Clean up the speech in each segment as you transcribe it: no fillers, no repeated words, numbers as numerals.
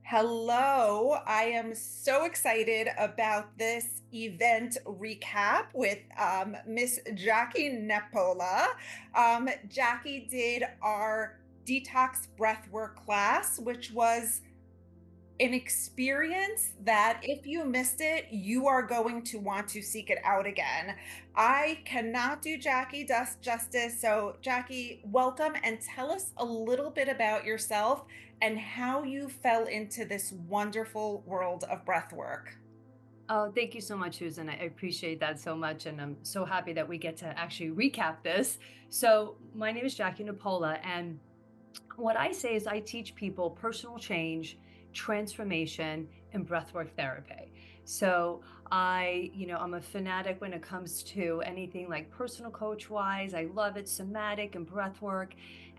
Hello, I am so excited about this event recap with Miss Jackie Nepola. Jackie did our detox breathwork class, which was an experience that if you missed it, you are going to want to seek it out again. I cannot do Jackie justice. So, Jackie, welcome and tell us a little bit about yourself and how you fell into this wonderful world of breath work. Oh, thank you so much, Susan. I appreciate that so much. And I'm so happy that we get to actually recap this. So, my name is Jackie Nepola. And what I say is I teach people personal change, transformation, and breathwork therapy. So I'm a fanatic when it comes to anything like personal coach wise. I love it, somatic and breathwork.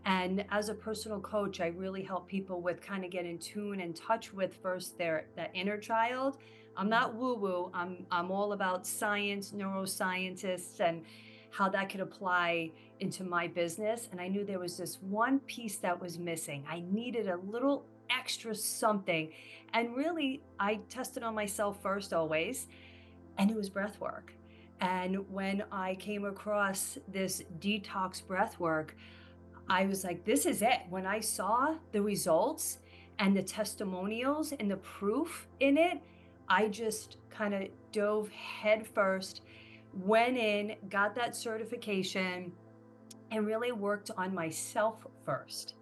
And as a personal coach, I really help people with kind of get in tune and touch with first their that inner child. I'm not woo woo. I'm all about science, neuroscientists, and how that could apply into my business. And I knew there was this one piece that was missing. I needed a little extra something. And really, I tested on myself first always, and it was breath work. And when I came across this detox breath work, I was like, this is it. When I saw the results and the testimonials and the proof in it, I just kind of dove headfirst, went in, got that certification, and really worked on myself first.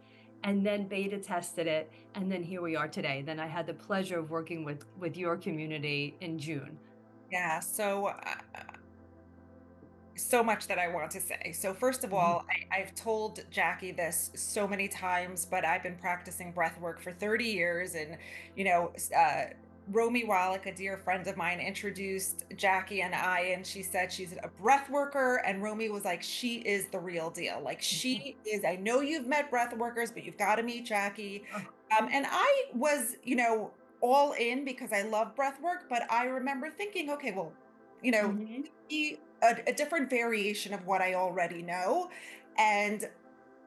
And then beta tested it. And then here we are today. Then I had the pleasure of working with your community in June. Yeah, so much that I want to say. So first of Mhm. all, I've told Jackie this so many times, but I've been practicing breath work for 30 years. And, you know, Romy Wallach, a dear friend of mine, introduced Jackie and I, and she said she's a breath worker. And Romy was like, she is the real deal. Like she is, I know you've met breath workers, but you've got to meet Jackie. Oh, And I was, all in because I love breath work, but I remember thinking, okay, well, you know, mhm. a different variation of what I already know. And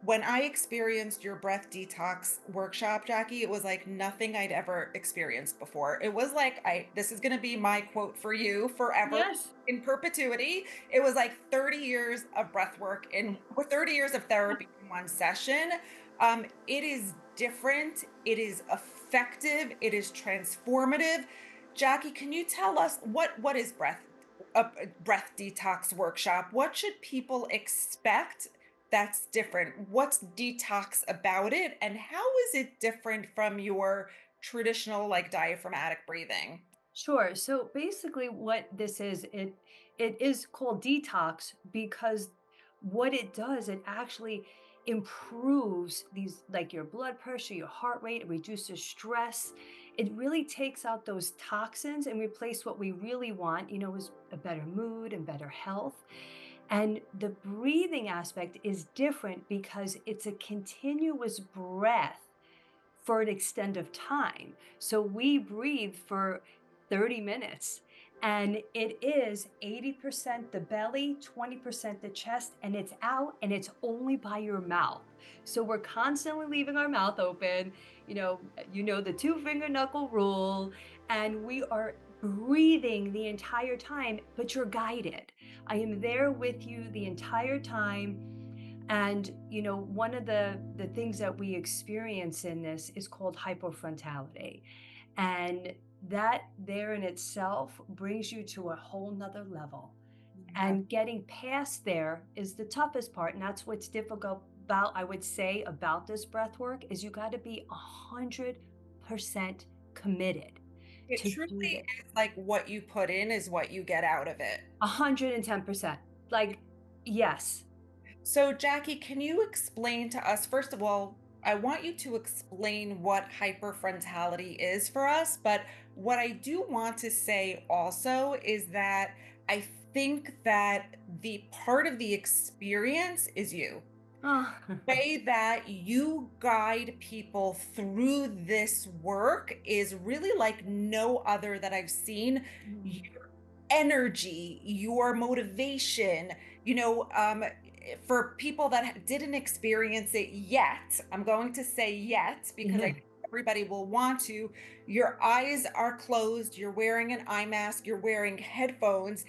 when I experienced your breath detox workshop, Jackie, it was like nothing I'd ever experienced before. It was like this is going to be my quote for you forever Yes. in perpetuity. It was like 30 years of breath work in or 30 years of therapy in one session. It is different, it is effective, it is transformative. Jackie, can you tell us what is a breath detox workshop? What should people expect that's different? What's detox about it? And how is it different from your traditional like diaphragmatic breathing? Sure. So basically what this is, it is called detox because what it does, it actually improves these like your blood pressure, your heart rate, it reduces stress. It really takes out those toxins and replace what we really want, is a better mood and better health. And the breathing aspect is different because it's a continuous breath for an extent of time. So we breathe for 30 minutes and it is 80% the belly, 20% the chest, and it's out and it's only by your mouth. So we're constantly leaving our mouth open, the two finger knuckle rule, and we are breathing the entire time, but you're guided. I am there with you the entire time. And one of the things that we experience in this is called hyperfrontality. And that there in itself brings you to a whole nother level. Yeah. And getting past there is the toughest part. And that's what's difficult about, I would say, about this breath work is you got to be 100% committed It to do truly this. is like what you put in is what you get out of it. 110%. Like, yes. So, Jackie, can you explain to us, first of all, I want you to explain what hyperfrontality is for us. But what I do want to say also is that I think that the part of the experience is you. Oh. Way that you guide people through this work is really like no other that I've seen. Your energy, your motivation, for people that didn't experience it yet, I'm going to say yet because I Yeah. everybody will want to. Your eyes are closed, you're wearing an eye mask, you're wearing headphones,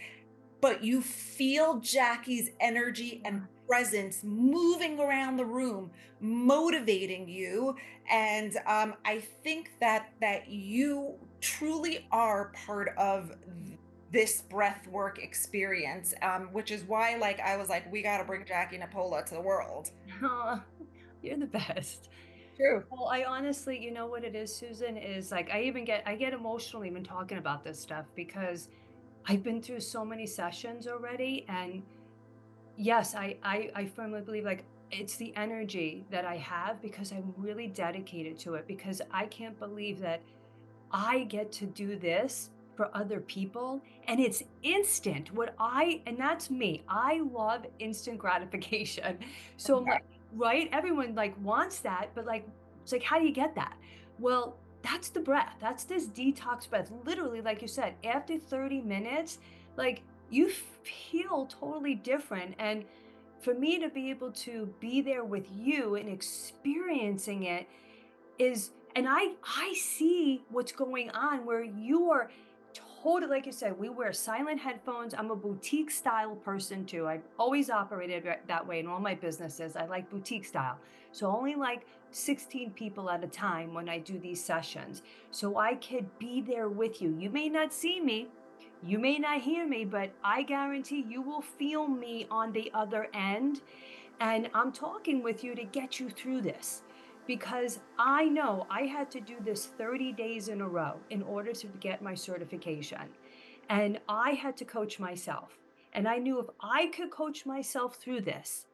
but you feel Jackie's energy and presence moving around the room, motivating you. And I think that you truly are part of this breath work experience, which is why, like, I was like, we got to bring Jackie Napola to the world. Aw, you're the best. True. Well, I honestly, you know what it is, Susan, is like I get emotional even talking about this stuff because I've been through so many sessions already. And yes, I firmly believe like it's the energy that I have because I'm really dedicated to it because I can't believe that I get to do this for other people and it's instant. And that's me. I love instant gratification. So I'm like, right? Everyone like wants that, but like, it's like, how do you get that? Well, that's the breath. That's this detox breath. Literally, like you said, after 30 minutes, like you feel totally different. And for me to be able to be there with you and experiencing it is and I see what's going on where you are totally like you said, we wear silent headphones. I'm a boutique style person too. I've always operated that way in all my businesses. I like boutique style. So only like 16 people at a time when I do these sessions. So I could be there with you. You may not see me, you may not hear me, but I guarantee you will feel me on the other end and I'm talking with you to get you through this because I know I had to do this 30 days in a row in order to get my certification. And I had to coach myself. And I knew if I could coach myself through this,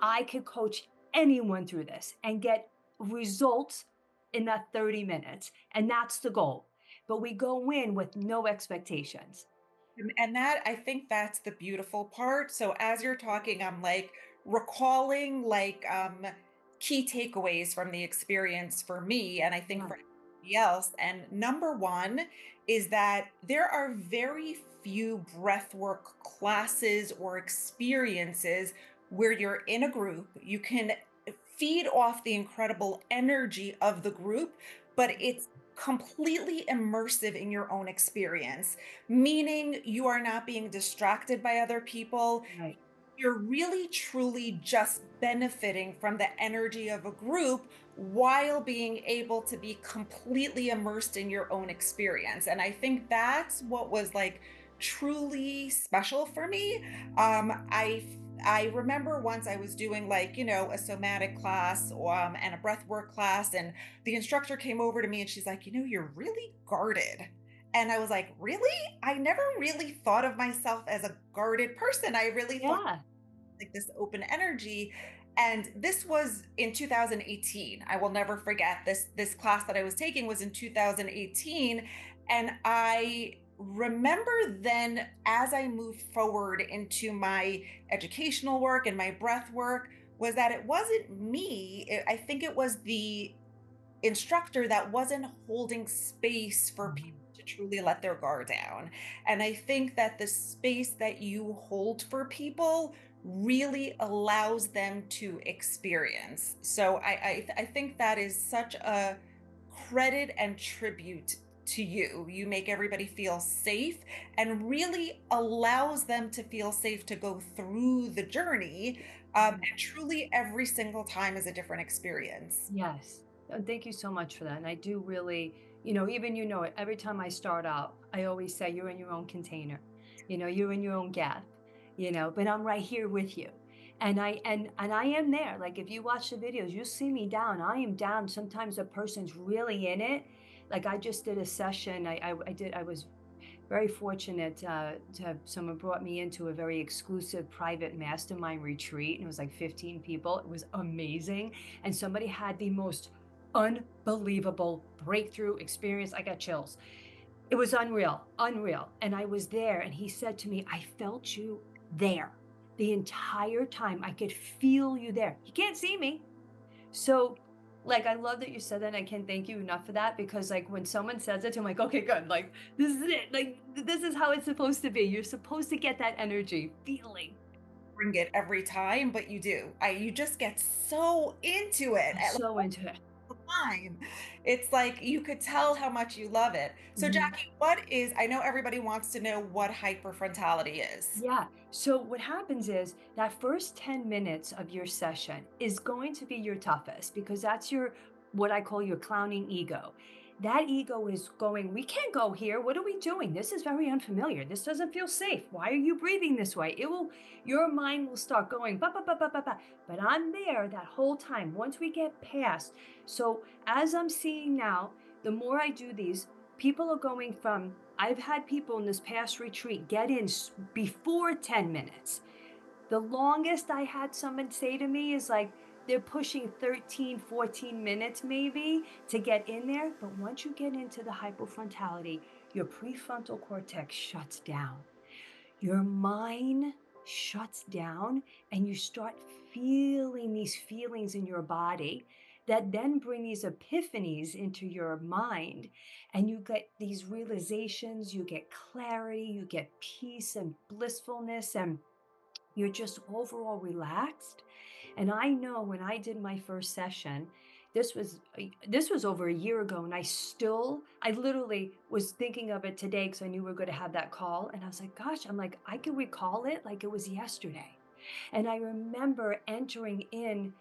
I could coach anyone through this and get results in that 30 minutes. And that's the goal. But we go in with no expectations. And that, I think that's the beautiful part. So as you're talking, I'm like recalling like key takeaways from the experience for me, and I think Yeah. for everybody else. And number one is that there are very few breathwork classes or experiences where you're in a group, you can feed off the incredible energy of the group, but it's completely immersive in your own experience, meaning you are not being distracted by other people. Right. You're really truly just benefiting from the energy of a group while being able to be completely immersed in your own experience. And I think that's what was like truly special for me. I remember once I was doing like, a somatic class and a breath work class, and the instructor came over to me and she's like, you're really guarded. And I was like, really? I never really thought of myself as a guarded person. I really thought Yeah. like this open energy. And this was in 2018. I will never forget this class that I was taking was in 2018. And I remember then as I moved forward into my educational work and my breath work was that it wasn't me. I think it was the instructor that wasn't holding space for people Mhm. to truly let their guard down. And I think that the space that you hold for people really allows them to experience. So I think that is such a credit and tribute to you. You make everybody feel safe and really allows them to feel safe to go through the journey. And truly, every single time is a different experience. Yes. Thank you so much for that. And I do really, even it, every time I start out, I always say you're in your own container. You're in your own gap, but I'm right here with you. And I am there. Like if you watch the videos, you see me down. I am down. Sometimes a person's really in it. Like I just did a session. I was very fortunate to have someone brought me into a very exclusive private mastermind retreat, and it was like 15 people. It was amazing, and somebody had the most unbelievable breakthrough experience. I got chills. It was unreal, unreal. And I was there, and he said to me, "I felt you there the entire time. I could feel you there. You can't see me." So, like, I love that you said that, and I can't thank you enough for that because, like, when someone says it, I'm like, okay, good. Like, this is it. Like, this is how it's supposed to be. You're supposed to get that energy, feeling. Bring it every time, but you do. You just get so into it. I'm so into it. time. It's like you could tell how much you love it. So Mhm. Jackie, I know everybody wants to know what hyperfrontality is. Yeah. So what happens is that first 10 minutes of your session is going to be your toughest because that's your what I call your clowning ego. That ego is going, we can't go here. What are we doing? This is very unfamiliar. This doesn't feel safe. Why are you breathing this way? It will, your mind will start going, ba, ba, ba, ba, ba, ba. But I'm there that whole time. Once we get past. So as I'm seeing now, the more I do these, people are going from, I've had people in this past retreat get in before 10 minutes. The longest I had someone say to me is like they're pushing 13, 14 minutes maybe to get in there. But once you get into the hypofrontality, your prefrontal cortex shuts down. Your mind shuts down and you start feeling these feelings in your body that then bring these epiphanies into your mind. And you get these realizations, you get clarity, you get peace and blissfulness, and you're just overall relaxed. And I know when I did my first session, this was over a year ago, and I literally was thinking of it today because I knew we were going to have that call, and I was like, gosh, I'm like, I can recall it like it was yesterday. And I remember entering in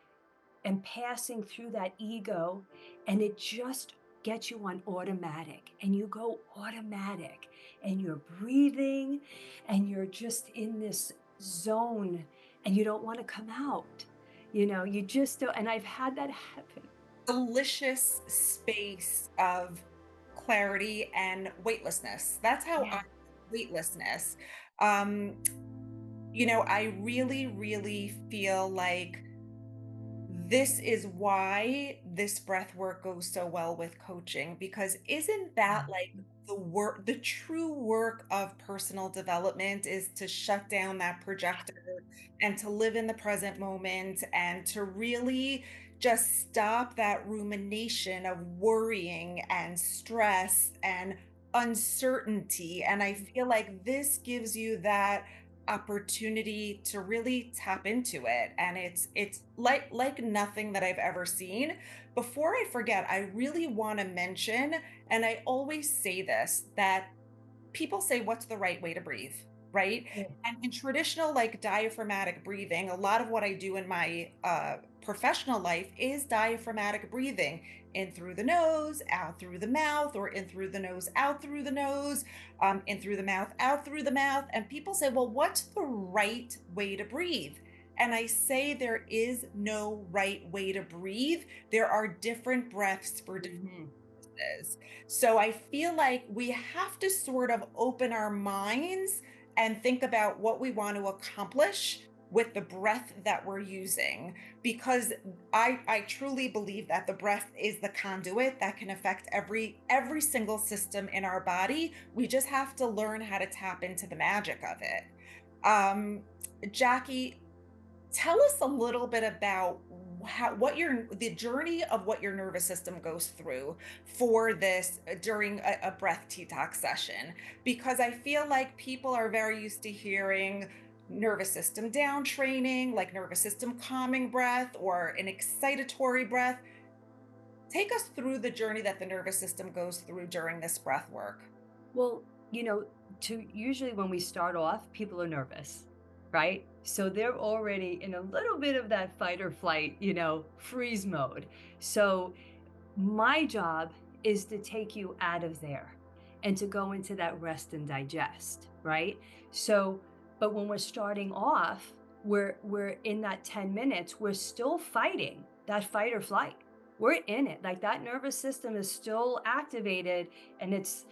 and passing through that ego, and it just gets you on automatic, and you go automatic, and you're breathing, and you're just in this zone, and you don't want to come out. You just don't. And I've had that happen. Delicious space of clarity and weightlessness. That's how I Yeah. weightlessness. I really, really feel like this is why this breath work goes so well with coaching, because isn't that like the true work of personal development is to shut down that projector and to live in the present moment and to really just stop that rumination of worrying and stress and uncertainty. And I feel like this gives you that opportunity to really tap into it, and it's like nothing that I've ever seen. Before I forget, I really want to mention, and I always say this, that people say, what's the right way to breathe, right? Yeah. And in traditional like diaphragmatic breathing, a lot of what I do in my professional life is diaphragmatic breathing, in through the nose, out through the mouth, or in through the nose, out through the nose, in through the mouth, out through the mouth. And people say, well, what's the right way to breathe? And I say there is no right way to breathe. There are different breaths for different Mhm. is. So I feel like we have to sort of open our minds and think about what we want to accomplish with the breath that we're using, because I truly believe that the breath is the conduit that can affect every single system in our body. We just have to learn how to tap into the magic of it. Um, Jackie, tell us a little bit about the journey of what your nervous system goes through for this during a breath detox session, because I feel like people are very used to hearing nervous system down training, like nervous system calming breath or an excitatory breath. Take us through the journey that the nervous system goes through during this breath work. Well, to usually when we start off, people are nervous, right? So they're already in a little bit of that fight or flight, freeze mode. So my job is to take you out of there and to go into that rest and digest, right? So, but when we're starting off, we're in that 10 minutes, we're still fighting that fight or flight. We're in it. Like that nervous system is still activated, and it's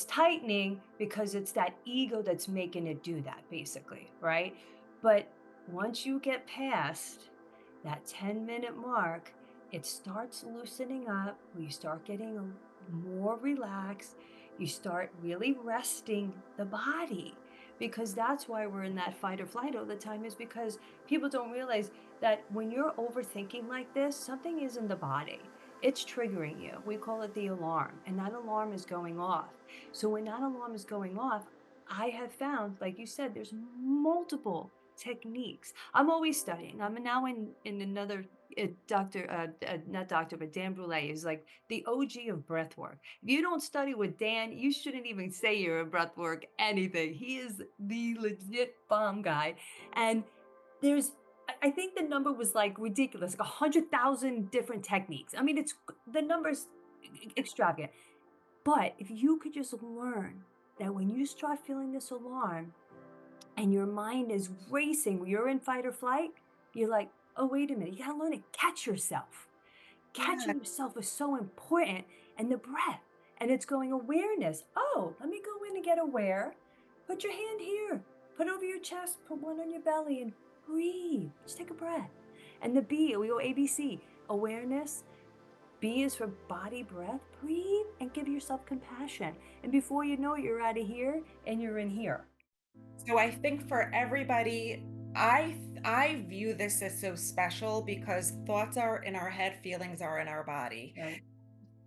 tightening because it's that ego that's making it do that basically, right? But once you get past that 10-minute mark, it starts loosening up. You start getting more relaxed. You start really resting the body, because that's why we're in that fight or flight all the time, is because people don't realize that when you're overthinking like this, something is in the body. It's triggering you. We call it the alarm, and that alarm is going off. So when that alarm is going off, I have found, like you said, there's multiple techniques. I'm always studying. I'm now in another doctor, not doctor, but Dan Brule is like the OG of breath work. If you don't study with Dan, you shouldn't even say you're a breath work anything. He is the legit bomb guy. And there's I think the number was like ridiculous, like 100,000 different techniques. I mean, the numbers extravagant. But if you could just learn that when you start feeling this alarm and your mind is racing, you're in fight or flight, you're like, oh, wait a minute, you gotta learn to catch yourself. Yeah. Catching yourself is so important, and the breath, and it's going awareness. Oh, let me go in and get aware. Put your hand here, put it over your chest, put one on your belly, and breathe. Just take a breath. And the B, we go ABC, awareness. B is for body breath. Breathe and give yourself compassion. And before you know it, you're out of here and you're in here. So I think for everybody, I view this as so special because thoughts are in our head, feelings are in our body. Right.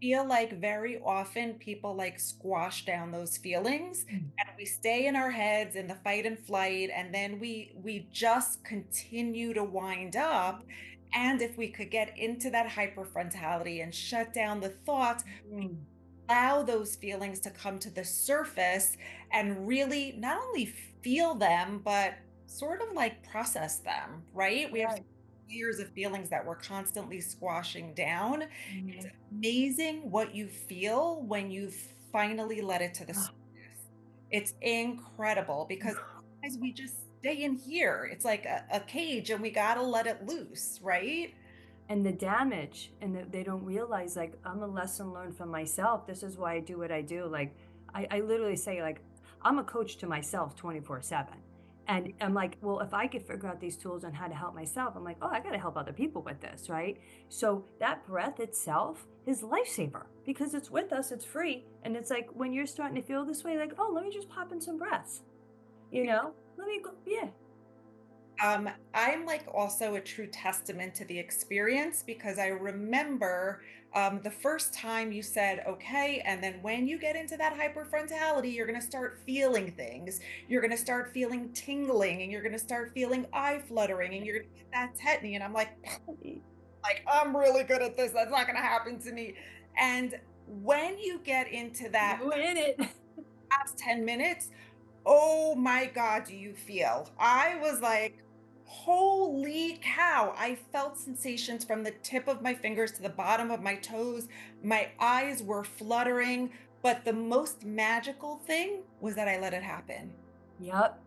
Feel like very often people like squash down those feelings Mm. and we stay in our heads in the fight and flight, and then we just continue to wind up. And if we could get into that hyperfrontality and shut down the thoughts, Mm. allow those feelings to come to the surface and really not only feel them, but sort of like process them, right? We have Right. years of feelings that we're constantly squashing down. It's Mhm. amazing what you feel when you finally let it to the Ah, surface. It's incredible because otherwise we just stay in here. It's like a cage and we got to let it loose, right? and the damage, and they don't realize, like, I'm a lesson learned from myself. This is why I do what I do. Like, I literally say, like, I'm a coach to myself 24/7. And I'm like, well, if I could figure out these tools on how to help myself, I'm like, oh, I got to help other people with this, right? So that breath itself is lifesaver because it's with us, it's free. And it's like when you're starting to feel this way, like, oh, let me just pop in some breaths, let me go. Yeah. I'm like also a true testament to the experience because I remember the first time you said, okay, and then when you get into that hyperfrontality, you're going to start feeling things. You're going to start feeling tingling and you're going to start feeling eye fluttering and you're going to get that tetany. And I'm like, I'm really good at this. That's not going to happen to me. And when you get into that You in it. past 10 minutes, oh my God, do you feel? I was like, holy cow. I felt sensations from the tip of my fingers to the bottom of my toes. My eyes were fluttering. But the most magical thing was that I let it happen. Yep.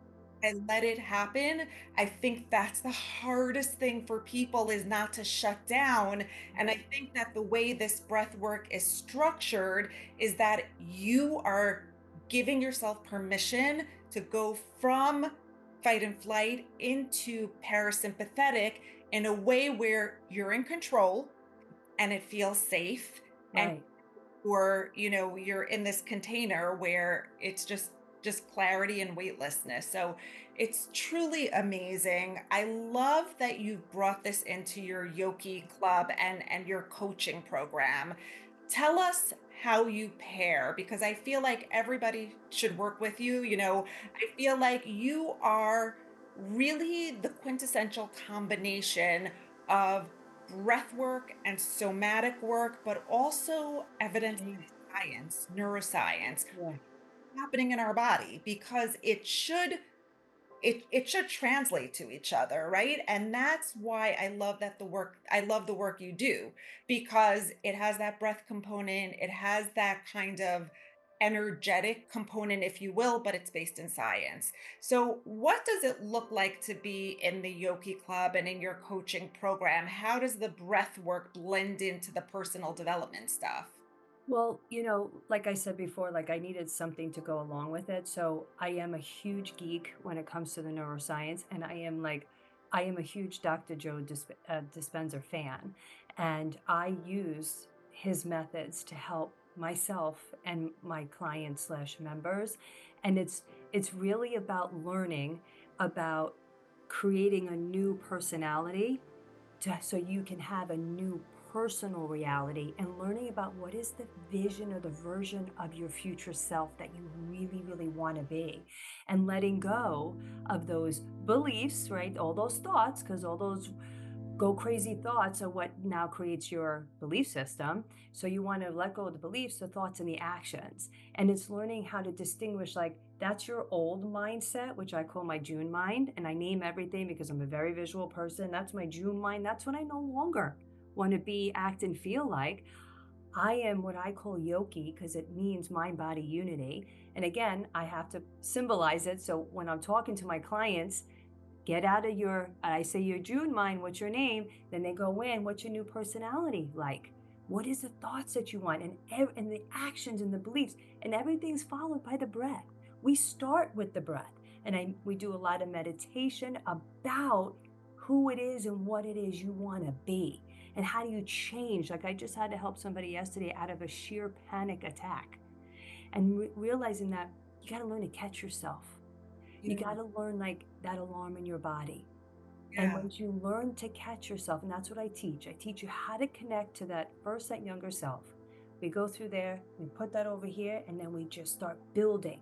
I let it happen. I think that's the hardest thing for people is not to shut down. And I think that the way this breath work is structured is that you are giving yourself permission to go from fight and flight into parasympathetic in a way where you're in control and it feels safe, and Right. or you're in this container where it's just clarity and weightlessness. So it's truly amazing. I love that you've brought this into your Yoki club and your coaching program. Tell us how you pair because I feel like everybody should work with you. I feel like you are really the quintessential combination of breath work and somatic work, but also evidence Thanks. science, neuroscience Yeah. happening in our body because it should translate to each other, right? And that's why I love the work you do because it has that breath component, it has that kind of energetic component, if you will, but it's based in science. So, what does it look like to be in the Yoki Club and in your coaching program? How does the breath work blend into the personal development stuff? Well, like I said before, like I needed something to go along with it. So I am a huge geek when it comes to the neuroscience, and I am a huge Dr. Joe Dispenza fan, and I use his methods to help myself and my clients slash members, and it's really about learning about creating a new personality so you can have a new personal reality and learning about what is the vision or the version of your future self that you really, really want to be, and letting go of those beliefs, right? All those thoughts, because all those go crazy thoughts are what now creates your belief system. So you want to let go of the beliefs, the thoughts, and the actions. And it's learning how to distinguish, like, that's your old mindset, which I call my June mind. And I name everything because I'm a very visual person. That's my June mind. That's what I no longer want to be, act, and feel like. I am what I call Yoki because it means mind body unity. And again, I have to symbolize it. So when I'm talking to my clients, get out of your, I say your June mind, what's your name? Then they go in, what's your new personality like? What is the thoughts that you want? And the actions and the beliefs, and everything's followed by the breath. We start with the breath. And we do a lot of meditation about who it is and what it is you want to be. And how do you change? Like, I just had to help somebody yesterday out of a sheer panic attack, and realizing that you got to learn to catch yourself. You Yeah. got to learn, like, that alarm in your body. And Yeah. once you learn to catch yourself, and that's what I teach you how to connect to that first, that younger self. We go through there, we put that over here, and then we just start building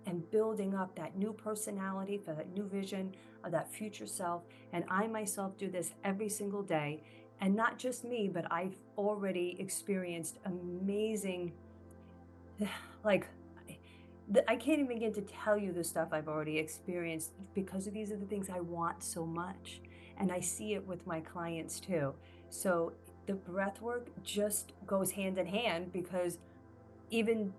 and building up that new personality for that new vision of that future self. And I myself do this every single day. And not just me, but I've already experienced amazing, like, I can't even begin to tell you the stuff I've already experienced because of these are the things I want so much. And I see it with my clients too. So the breath work just goes hand in hand because even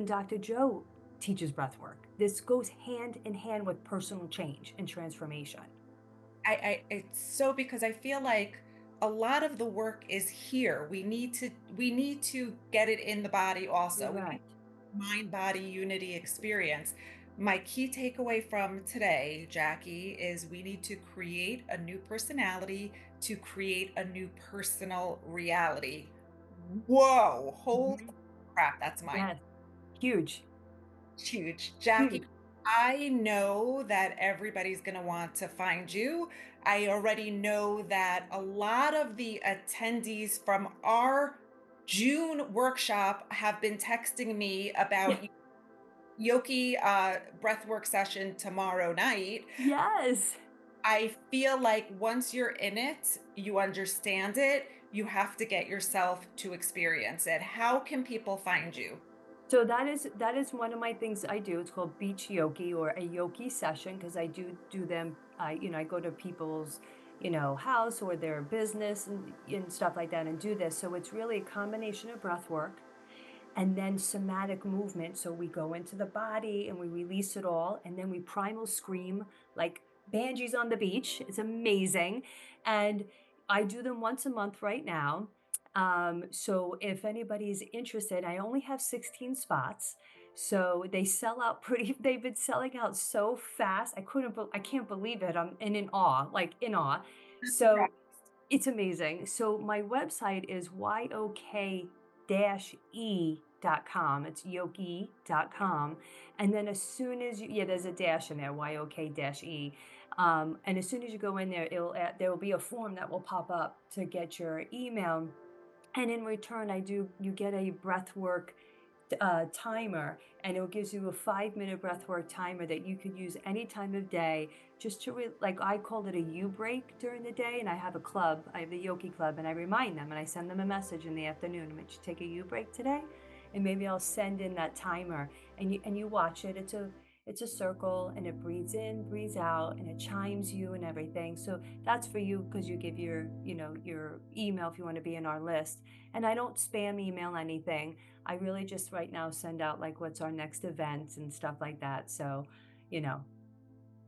Dr. Joe teaches breath work. This goes hand in hand with personal change and transformation. It's so because I feel like a lot of the work is here. We need to get it in the body also. We need Correct. mind body unity experience. My key takeaway from today, Jackie, is we need to create a new personality to create a new personal reality. Whoa, holy Mhm. crap, that's mind Yes. Huge. huge. Jackie, Huge. I know that everybody's going to want to find you. I already know that a lot of the attendees from our June workshop have been texting me about Yoki breathwork session tomorrow night. Yes. I feel like once you're in it, you understand it, you have to get yourself to experience it. How can people find you? So that is one of my things I do. It's called beach yogi or a yogi session because I do them. I go to people's, house or their business and stuff like that and do this. So it's really a combination of breath work and then somatic movement. So we go into the body and we release it all, and then we primal scream like banshees on the beach. It's amazing. And I do them once a month right now. So if anybody's interested, I only have 16 spots. So they sell out pretty, they've been selling out so fast. I can't believe it. I'm in awe, like in awe. I'm So surprised. it's amazing. So my website is yok-e.com. It's yoki.com. And then as soon as yeah, there's a dash in there, yok-e. And as soon as you go in there, there will be a form that will pop up to get your email. And in return, you get a breath work timer, and it gives you a 5-minute breathwork timer that you could use any time of day, just to like, I called it a U break during the day. And I have a club, I have the Yoki club, and I remind them and I send them a message in the afternoon. I'm like, "Did you take a U break today?" And maybe I'll send in that timer, and you watch it. It's a circle, and it breathes in, breathes out, and it chimes you and everything. So that's for you because you give your email if you want to be in our list. And I don't spam email anything. I really just right now send out like what's our next event and stuff like that. So, you know.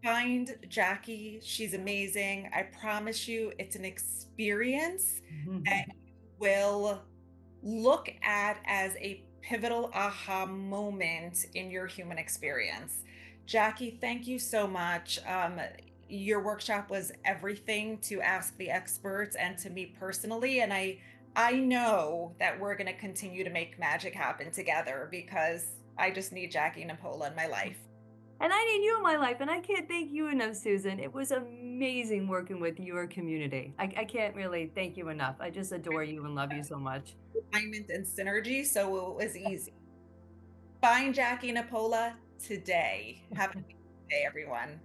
Find Jackie. She's amazing. I promise you, it's an experience that you will look at as a pivotal aha moment in your human experience. Jackie, thank you so much. Your workshop was everything to Ask the Experts and to me personally, and I know that we're going to continue to make magic happen together because I just need Jackie Napola in my life. And I need you in my life, and I can't thank you enough, Susan. It was amazing working with your community. I can't really thank you enough. I just adore you and love you so much. Alignment and synergy, so it was easy. Find Jackie Nepola today. Have a good day, everyone.